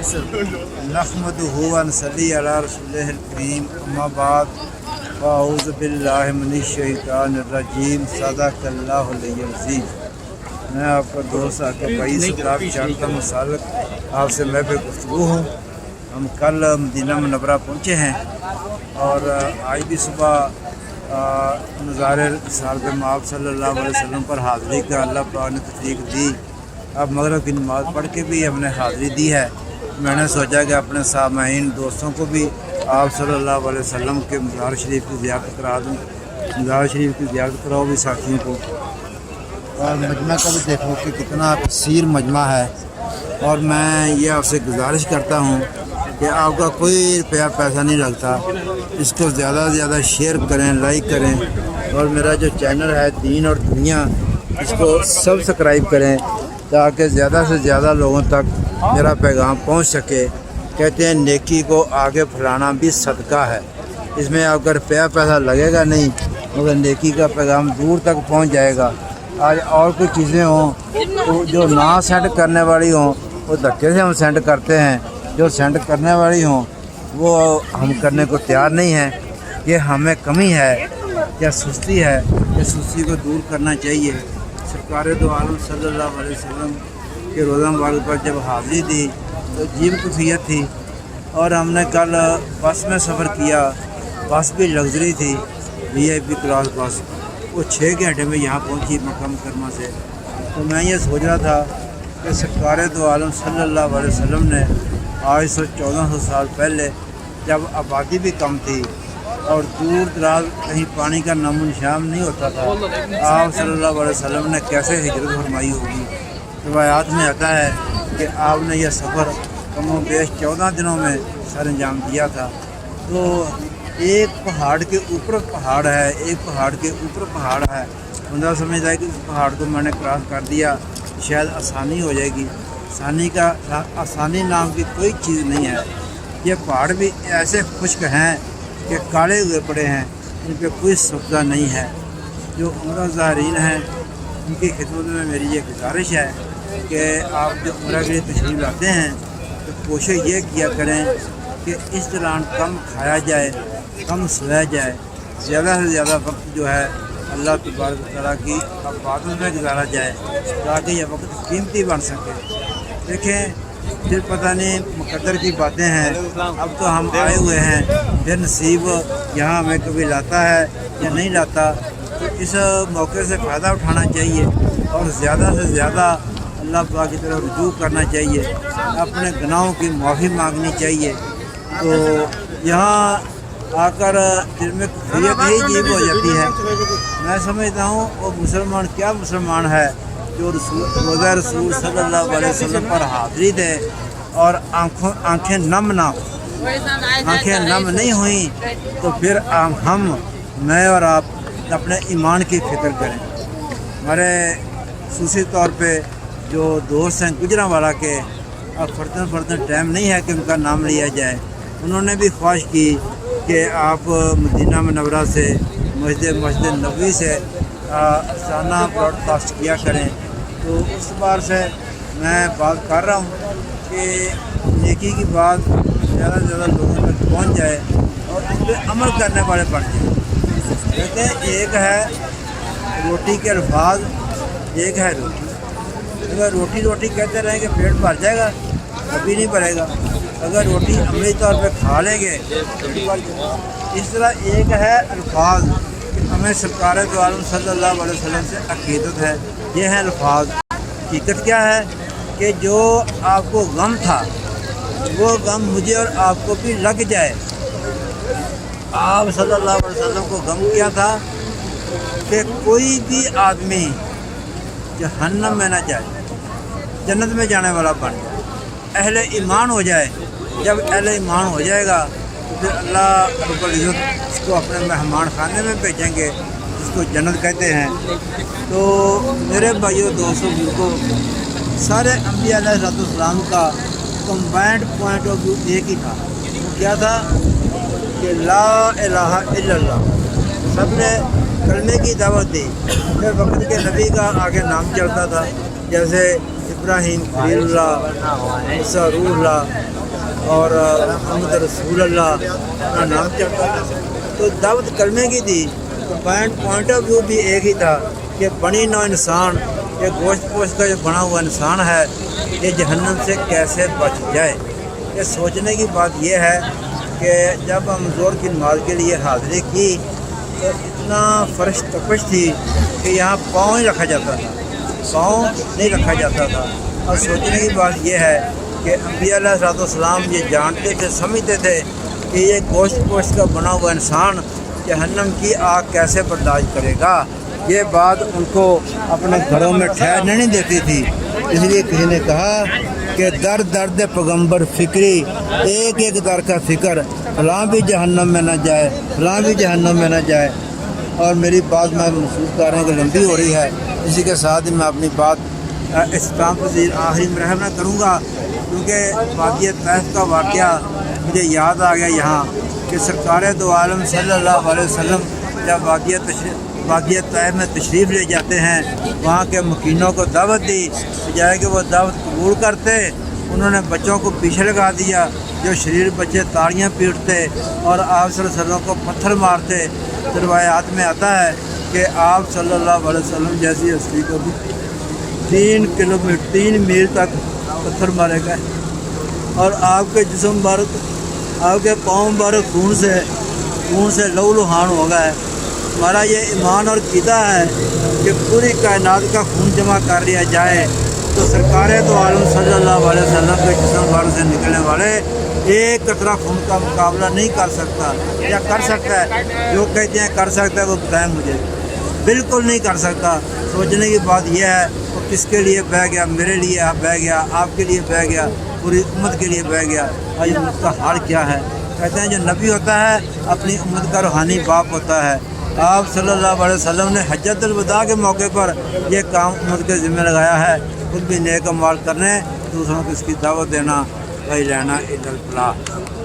नहमदुहु व नसल्ली अला रसूलिहिल करीम अम्मा बाद फ़अऊज़ु बिल्लाहि मिनश शैतानिर रजीम सदक़ल्लाहुल अज़ीम। मैं आपका दोस्त आपका भाई सुल्तान चाहता हूँ सालक आपसे मैं पे गुफ्तगू हूँ। हम कल मदीना मुनव्वरा पहुँचे हैं और आज भी सुबह नज़ारे साल पे माप सल्लल्लाहु अलैहि वसल्लम पर हाज़िरी का अल्लाह पाक ने तौफ़ीक़ दी। अब मगरिब की नमाज़ पढ़ के भी हमने हाज़िरी दी है। मैंने सोचा कि अपने सामाईन दोस्तों को भी आप सल्लल्लाहु अलैहि वसल्लम के मज़ार शरीफ की ज़ियारत करा दूँ। मज़ार शरीफ की ज़ियारत कराओ भी साथियों को, और मजमा का भी देखो कि कितना कसीर मजमा है। और मैं ये आपसे गुजारिश करता हूँ कि आपका कोई रुपया पैसा नहीं लगता, इसको ज़्यादा से ज़्यादा शेयर करें, लाइक करें, और मेरा जो चैनल है दीन और दुनिया इसको सब्सक्राइब करें ताकि ज़्यादा से ज़्यादा लोगों तक मेरा पैगाम पहुँच सके। कहते हैं नेकी को आगे फैलाना भी सदका है। इसमें आपका रुपया पैसा लगेगा नहीं, मगर नेकी का पैगाम दूर तक पहुँच जाएगा। आज और कोई चीज़ें हों तो जो ना सेंड करने वाली हों वो धक्के से हम सेंड करते हैं, जो सेंड करने वाली हों वो हम करने को तैयार नहीं हैं। ये हमें कमी है या सुस्ती है, ये सुस्ती को दूर करना चाहिए। सरकार दो आलम सल्लल्लाहु अलैहि वसल्लम के रोज़ा मुबारक पर जब हाज़िरी दी तो अजीब कैफियत थी। और हमने कल बस में सफ़र किया, बस भी लग्जरी थी, VIP क्लास बस। वो 6 घंटे में यहाँ पहुँची मक्का मुकर्रमा से। तो मैं ये सोच रहा था कि सरकार दो आलम सल्लल्लाहु अलैहि वसल्लम ने आज से 1400 साल पहले जब आबादी भी कम थी और दूर दराज कहीं पानी का नामो निशान नहीं होता था, आप सल्लल्लाहु अलैहि वसल्लम ने कैसे हिजरत फरमाई होगी। रिवायात में आता है कि आपने यह सफ़र कमो बेश 14 दिनों में सर अंजाम दिया था। तो एक पहाड़ के ऊपर पहाड़ है, एक पहाड़ के ऊपर पहाड़ है। बंदा समझता है कि इस पहाड़ को मैंने क्रॉस कर दिया शायद आसानी हो जाएगी। आसानी नाम की कोई चीज़ नहीं है। ये पहाड़ भी ऐसे खुश्क हैं कि काले हुए पड़े हैं, इन पर कोई सब्ज़ा नहीं है। जो उम्रा ज़ाहिरीन हैं उनकी खिदमत में मेरी ये गुजारिश है कि आप जो उम्रा के लिए तशरीफ़ लाते हैं तो कोशिश ये किया करें कि इस दौरान कम खाया जाए, कम सोया जाए, ज़्यादा से ज़्यादा वक्त जो है अल्लाह तबारक व तआला की इबादत में गुजारा जाए ताकि यह वक्त कीमती बन सके। देखें फिर पता नहीं मुकद्दर की बातें हैं। अब तो हम आए हुए हैं, फिर नसीब यहाँ हमें कभी लाता है या नहीं लाता। तो इस मौके से फ़ायदा उठाना चाहिए और ज़्यादा से ज़्यादा अल्लाह पाक की तरफ रुजू करना चाहिए, अपने गुनाहों की माफ़ी मांगनी चाहिए। तो यहाँ आकर दिल में कैफियत ही अजीब हो जाती है। मैं समझता हूँ वो मुसलमान क्या मुसलमान है जो रोज़ा रसूल सल्लल्लाहु अलैहि वसल्लम पर हाज़िरी दे और आँखें नम ना हो। आँखें नम नहीं हुई तो फिर मैं और आप अपने ईमान की फ़िक्र करें। हमारे खसूसी तौर पे जो दोस्त हैं गुजरांवाला के, अब फ़र्दन टाइम नहीं है कि उनका नाम लिया जाए। उन्होंने भी ख्वाहिश की कि आप मदीना मुनव्वरा से मस्जिद नबवी से रोज़ाना ब्रॉडकास्ट किया करें। तो उस बार से मैं बात कर रहा हूँ कि नेकी की बात ज़्यादा से ज़्यादा लोगों तक पहुँच जाए और उस पर अमल करने वाले बन जाए। कहते हैं एक है रोटी के अल्फाज, एक है रोटी। अगर रोटी कहते रहेंगे पेट भर जाएगा, कभी नहीं भरेगा। अगर रोटी अमली तौर पे खा लेंगे पेट भर जाएगा। इस तरह एक है अल्फाज कि हमें सरकार दो आलम सल्लल्लाहु अलैहि वसल्लम से अक़ीदत है। ये है अल्फाज। हकीकत क्या है कि जो आपको गम था वो गम मुझे और आपको भी लग जाए। आप सल्लल्लाहु अलैहि वसल्लम को गम किया था कि कोई भी आदमी जहन्नम में ना जाए, जन्नत में जाने वाला बन जाए, अहले ईमान हो जाए। जब अहले ईमान हो जाएगा तो फिर अल्लाह रब्बुल इज़्ज़त इसको अपने मेहमान खाने में भेजेंगे, जिसको जन्नत कहते हैं। तो मेरे भाइयों दोस्तों को सारे अंबिया अलैहिस्सलाम का कंबाइंड पॉइंट ऑफ व्यू एक ही था। वो क्या था कि ला इलाहा इल्लल्लाह। सब ने कलमे की दावत दी। फिर वक्त के नबी का आगे नाम चलता था, जैसे इब्राहीम खलीलुल्लाह, मूसा रूहुल्लाह, اور محمد رسول اللہ اپنا نام چڑھتا تھا. تو دعوت کلمے کی تھی. تو پوائنٹ آف ویو بھی ایک ہی تھا کہ بنی نوع انسان، یہ گوشت پوشت کا جو بنا ہوا انسان ہے، یہ جہنم سے کیسے بچ جائے. یہ سوچنے کی بات یہ ہے کہ جب ہم ظہر کی نماز کے لیے حاضری کی تو اتنا فرش تپش تھی کہ یہاں پاؤں نہیں رکھا جاتا تھا، پاؤں نہیں رکھا جاتا تھا. اور سوچنے کی بات یہ ہے کہ انبیاء علیہ السلام یہ جانتے تھے، سمجھتے تھے کہ یہ گوشت پوشت کا بنا ہوا انسان جہنم کی آگ کیسے برداشت کرے گا. یہ بات ان کو اپنے گھروں میں ٹھہرنے نہیں دیتی تھی. اس لیے کسی نے کہا کہ درد درد پیغمبر فکری، ایک ایک در کا فکر، فلاں بھی جہنم میں نہ جائے، فلاں بھی جہنم میں نہ جائے. اور میری بات میں محسوس کر رہا ہوں کہ لمبی ہو رہی ہے، اسی کے ساتھ ہی میں اپنی بات اختتام پذیر آخری مرحلہ میں کروں گا، کیونکہ وادی طیف کا واقعہ مجھے یاد آ گیا یہاں کہ سرکار دو عالم صلی اللہ علیہ وسلم جب وادی طیف میں تشریف لے جاتے ہیں، وہاں کے مکینوں کو دعوت دی، بجائے کہ وہ دعوت قبول کرتے انہوں نے بچوں کو پیچھے لگا دیا. جو شریر بچے تاڑیاں پیٹتے اور آپ صلی اللہ علیہ وسلم کو پتھر مارتے. تو روایات میں آتا ہے کہ آپ صلی اللہ علیہ وسلم جیسی ہستی کو بھی 3 میل تک پتھر مارے گئے اور آپ کے جسم مبارک، آپ کے پاؤں مبارک خون سے لہو لہان ہو گئے. ہمارا یہ ایمان اور عقیدہ ہے کہ پوری کائنات کا خون جمع کر لیا جائے تو سرکار دو عالم صلی اللہ علیہ وسلم کے جسم مبارک سے نکلنے والے ایک قطرہ خون کا مقابلہ نہیں کر سکتا. یا کر سکتا ہے؟ جو کہتے ہیں کر سکتا ہے وہ بتائیں مجھے. بالکل نہیں کر سکتا. سوچنے کی بات یہ ہے وہ کس کے لیے بہ گیا، میرے لیے بہ گیا، آپ کے لیے بہ گیا، پوری امت کے لیے بہ گیا. آج امت کا حال کیا ہے؟ کہتے ہیں جو نبی ہوتا ہے اپنی امت کا روحانی باپ ہوتا ہے. آپ صلی اللہ علیہ وسلم نے حجۃ الوداع کے موقع پر یہ کام امت کے ذمہ لگایا ہے، خود بھی نیک اعمال کرنے، دوسروں کو اس کی دعوت دینا. وَإِلَيْنَا إِلَى الْفَلَاحِ.